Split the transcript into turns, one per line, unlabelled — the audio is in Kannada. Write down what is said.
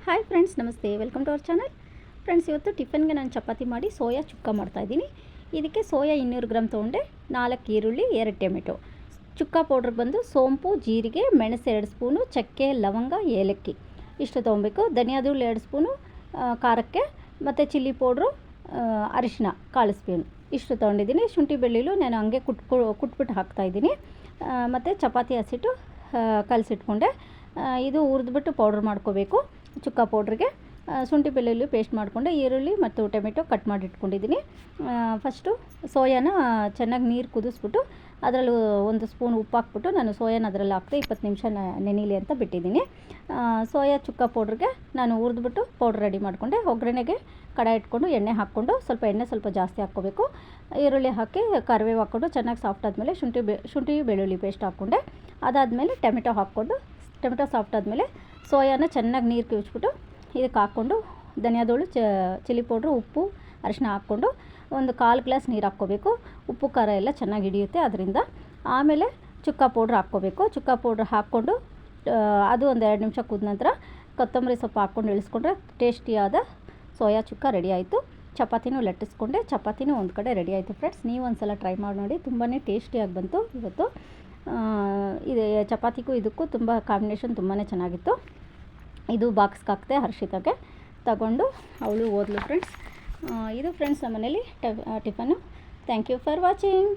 ಹಾಯ್ ಫ್ರೆಂಡ್ಸ್, ನಮಸ್ತೆ. Welcome to our channel. Friends, ಇವತ್ತು ಟಿಫನ್ಗೆ ನಾನು ಚಪಾತಿ ಮಾಡಿ ಸೋಯಾ ಚುಕ್ಕ ಮಾಡ್ತಾಯಿದ್ದೀನಿ. ಇದಕ್ಕೆ ಸೋಯಾ 200 ಗ್ರಾಮ್ ತೊಗೊಂಡೆ, 4 ಈರುಳ್ಳಿ, 2 ಟೊಮೆಟೊ. ಚುಕ್ಕ ಪೌಡ್ರ್ ಬಂದು ಸೋಂಪು, ಜೀರಿಗೆ, ಮೆಣಸು 2 ಸ್ಪೂನು, ಚಕ್ಕೆ, ಲವಂಗ, ಏಲಕ್ಕಿ ಇಷ್ಟು ತೊಗೊಬೇಕು. ಧನಿಯಾಧೂಳು 2 ಸ್ಪೂನು ಖಾರಕ್ಕೆ, ಮತ್ತು ಚಿಲ್ಲಿ ಪೌಡ್ರು, ಅರಿಶಿನ 1/4 ಸ್ಪೂನು ಇಷ್ಟು ತೊಗೊಂಡಿದ್ದೀನಿ. ಶುಂಠಿ ಬೆಳ್ಳುಳ್ಳಿ ನಾನು ಹಂಗೆ ಕುಟ್ಬಿಟ್ಟು ಹಾಕ್ತಾಯಿದ್ದೀನಿ. ಮತ್ತು ಚಪಾತಿ ಹಸಿಟ್ಟು ಕಲಸಿಟ್ಕೊಂಡೆ. ಇದು ಹುರಿದ್ಬಿಟ್ಟು ಪೌಡ್ರ್ ಮಾಡ್ಕೋಬೇಕು. ಚುಕ್ಕ ಪೌಡ್ರಿಗೆ ಶುಂಠಿ ಬೆಳ್ಳುಳ್ಳಿ ಪೇಸ್ಟ್ ಮಾಡಿಕೊಂಡೆ, ಈರುಳ್ಳಿ ಮತ್ತು ಟೊಮೆಟೊ ಕಟ್ ಮಾಡಿ ಇಟ್ಕೊಂಡಿದ್ದೀನಿ. ಫಸ್ಟು ಸೋಯಾನ ಚೆನ್ನಾಗಿ ನೀರು ಕುದಿಸ್ಬಿಟ್ಟು ಅದರಲ್ಲಿ 1 ಸ್ಪೂನ್ ಉಪ್ಪು ಹಾಕ್ಬಿಟ್ಟು ನಾನು ಸೋಯಾನ ಅದರಲ್ಲಿ ಹಾಕ್ತೆ 20 ನಿಮಿಷ ನೆನೀಲಿ ಅಂತ ಬಿಟ್ಟಿದ್ದೀನಿ. ಸೋಯಾ ಚುಕ್ಕ ಪೌಡ್ರಿಗೆ ನಾನು ಹುರಿದ್ಬಿಟ್ಟು ಪೌಡ್ರ್ ರೆಡಿ ಮಾಡಿಕೊಂಡೆ. ಒಗ್ಗರಣೆಗೆ ಕಡಾಯಿ ಇಟ್ಕೊಂಡು ಎಣ್ಣೆ ಹಾಕ್ಕೊಂಡು ಸ್ವಲ್ಪ ಜಾಸ್ತಿ ಹಾಕ್ಕೋಬೇಕು. ಈರುಳ್ಳಿ ಹಾಕಿ ಕರಿಬೇವು ಹಾಕ್ಕೊಂಡು ಚೆನ್ನಾಗಿ ಸಾಫ್ಟ್ ಆದಮೇಲೆ ಶುಂಠಿ ಬೆಳ್ಳುಳ್ಳಿ ಪೇಸ್ಟ್ ಹಾಕ್ಕೊಂಡೆ. ಅದಾದಮೇಲೆ ಟೊಮೆಟೊ ಸಾಫ್ಟ್ ಆದಮೇಲೆ ಸೋಯಾನ ಚೆನ್ನಾಗಿ ನೀರು ಕಿವುಚ್ಬಿಟ್ಟು ಇದಕ್ಕೆ ಹಾಕ್ಕೊಂಡು ಧನಿಯಾಧೂಳು, ಚಿಲ್ಲಿ ಪೌಡ್ರು, ಉಪ್ಪು, ಅರಿಶಿನ ಹಾಕ್ಕೊಂಡು 1/4 ಗ್ಲಾಸ್ ನೀರು ಹಾಕ್ಕೋಬೇಕು. ಉಪ್ಪು ಖಾರ ಎಲ್ಲ ಚೆನ್ನಾಗಿ ಹಿಡಿಯುತ್ತೆ ಅದರಿಂದ. ಆಮೇಲೆ ಚುಕ್ಕ ಪೌಡ್ರ್ ಹಾಕ್ಕೋಬೇಕು. ಚುಕ್ಕ ಪೌಡ್ರ್ ಹಾಕ್ಕೊಂಡು ಅದು 2 ನಿಮಿಷ ಕುದ ನಂತರ ಕೊತ್ತಂಬರಿ ಸೊಪ್ಪು ಹಾಕ್ಕೊಂಡು ಇಳಿಸ್ಕೊಂಡ್ರೆ ಟೇಸ್ಟಿಯಾದ ಸೋಯಾ ಚುಕ್ಕ ರೆಡಿ ಆಯಿತು. ಚಪಾತಿನೂ ಲಟ್ಟಿಸ್ಕೊಂಡೆ. ಚಪಾತಿನೂ ಒಂದು ಕಡೆ ರೆಡಿ ಆಯಿತು. ಫ್ರೆಂಡ್ಸ್, ನೀವು ಒಂದು ಸಲ ಟ್ರೈ ಮಾಡಿ ನೋಡಿ, ತುಂಬಾ ಟೇಸ್ಟಿಯಾಗಿ ಬಂತು ಇವತ್ತು. ಇದು ಚಪಾತಿಗೂ ಇದಕ್ಕೂ ತುಂಬ ಕಾಂಬಿನೇಷನ್ ತುಂಬಾ ಚೆನ್ನಾಗಿತ್ತು. ಇದು ಬಾಕ್ಸ್ಗೆ ಹಾಕ್ತೆ ಹರ್ಷಿತಾಗೆ ತಗೊಂಡು ಅವಳು ಓದ್ಲು. ಫ್ರೆಂಡ್ಸ್, ಇದು ಫ್ರೆಂಡ್ಸ್ ನಮ್ಮ ಮನೇಲಿ tiffin. Thank you for watching.